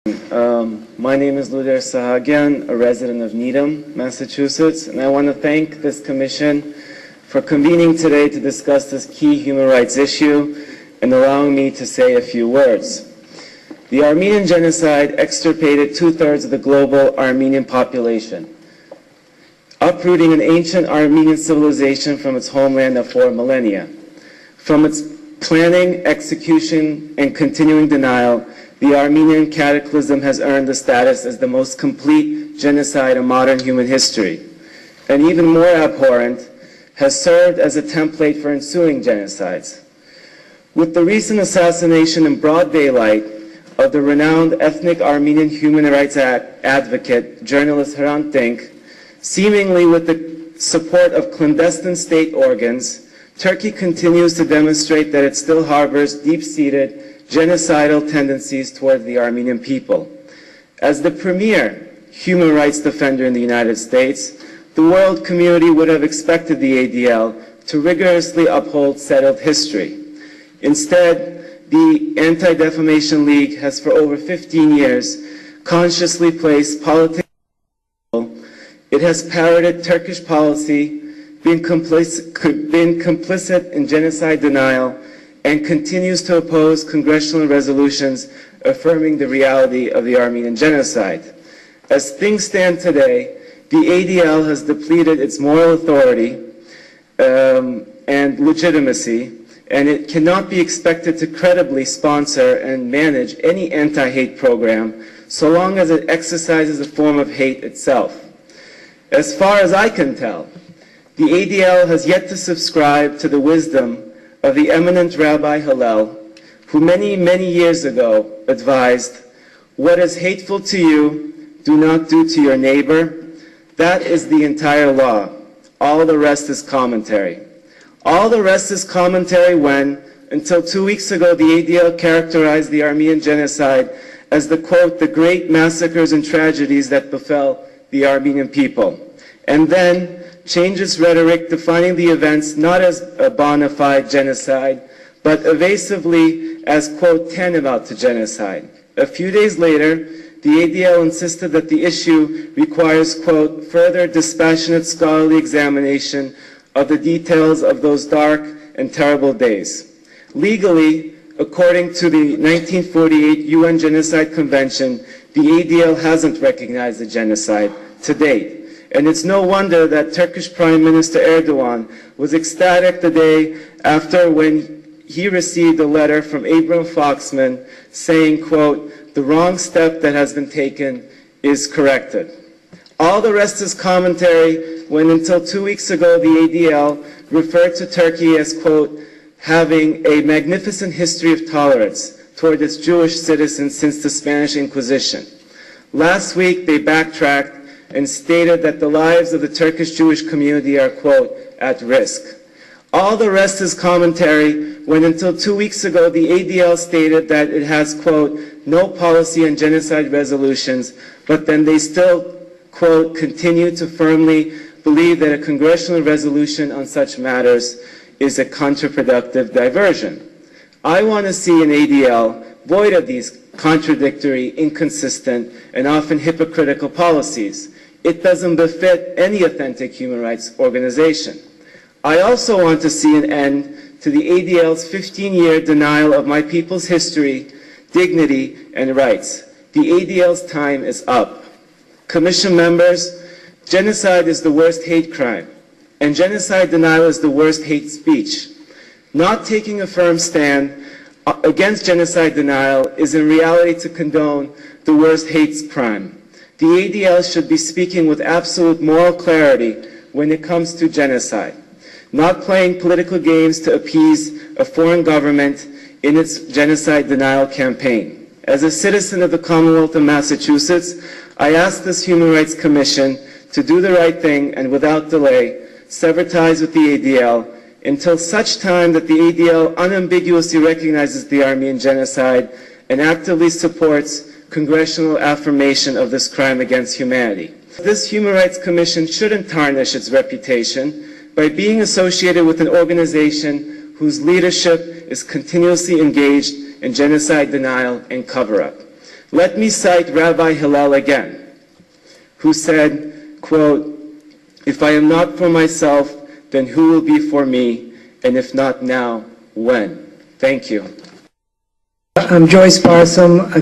My name is Luder, a resident of Needham, Massachusetts, and I want to thank this commission for convening today to discuss this key human rights issue and allowing me to say a few words. The Armenian Genocide extirpated two-thirds of the global Armenian population, uprooting an ancient Armenian civilization from its homeland of 4 millennia. From its planning, execution, and continuing denial, the Armenian cataclysm has earned the status as the most complete genocide in modern human history, and even more abhorrent, has served as a template for ensuing genocides. With the recent assassination in broad daylight of the renowned ethnic Armenian human rights advocate, journalist Hrant Dink, seemingly with the support of clandestine state organs, Turkey continues to demonstrate that it still harbors deep-seated genocidal tendencies toward the Armenian people. As the premier human rights defender in the United States, the world community would have expected the ADL to rigorously uphold settled history. Instead, the Anti-Defamation League has for over 15 years consciously placed politics. It has parroted Turkish policy, been complicit in genocide denial, and continues to oppose congressional resolutions affirming the reality of the Armenian genocide. As things stand today, the ADL has depleted its moral authority and legitimacy, and it cannot be expected to credibly sponsor and manage any anti-hate program so long as it exercises a form of hate itself. As far as I can tell, the ADL has yet to subscribe to the wisdom of the eminent Rabbi Hillel, who many, many years ago advised, "What is hateful to you, do not do to your neighbor." That is the entire law. All the rest is commentary. All the rest is commentary when, until 2 weeks ago, the ADL characterized the Armenian genocide as the, quote, "the great massacres and tragedies that befell the Armenian people," and then changed its rhetoric, defining the events not as a bona fide genocide, but evasively as, quote, tantamount to genocide. A few days later, the ADL insisted that the issue requires, quote, "further dispassionate scholarly examination of the details of those dark and terrible days." Legally, according to the 1948 UN Genocide Convention, the ADL hasn't recognized the genocide to date. And it's no wonder that Turkish Prime Minister Erdogan was ecstatic the day after when he received a letter from Abram Foxman saying, quote, "the wrong step that has been taken is corrected." All the rest is commentary when until 2 weeks ago the ADL referred to Turkey as, quote, "having a magnificent history of tolerance toward its Jewish citizens since the Spanish Inquisition." Last week they backtracked and stated that the lives of the Turkish Jewish community are, quote, "at risk." All the rest is commentary when until 2 weeks ago the ADL stated that it has, quote, "no policy on genocide resolutions," but then they still, quote, "continue to firmly believe that a congressional resolution on such matters is a counterproductive diversion. I want to see an ADL void of these contradictory, inconsistent, and often hypocritical policies. It doesn't befit any authentic human rights organization. I also want to see an end to the ADL's 15-year denial of my people's history, dignity, and rights. The ADL's time is up. Commission members, genocide is the worst hate crime, and genocide denial is the worst hate speech. Not taking a firm stand against genocide denial is in reality to condone the worst hate crime. The ADL should be speaking with absolute moral clarity when it comes to genocide, not playing political games to appease a foreign government in its genocide denial campaign. As a citizen of the Commonwealth of Massachusetts, I ask this Human Rights Commission to do the right thing and without delay sever ties with the ADL until such time that the ADL unambiguously recognizes the Armenian genocide and actively supports congressional affirmation of this crime against humanity. This Human Rights Commission shouldn't tarnish its reputation by being associated with an organization whose leadership is continuously engaged in genocide denial and cover-up. Let me cite Rabbi Hillel again, who said, quote, "If I am not for myself, then who will be for me? And if not now, when?" Thank you. I'm Joyce Barsom.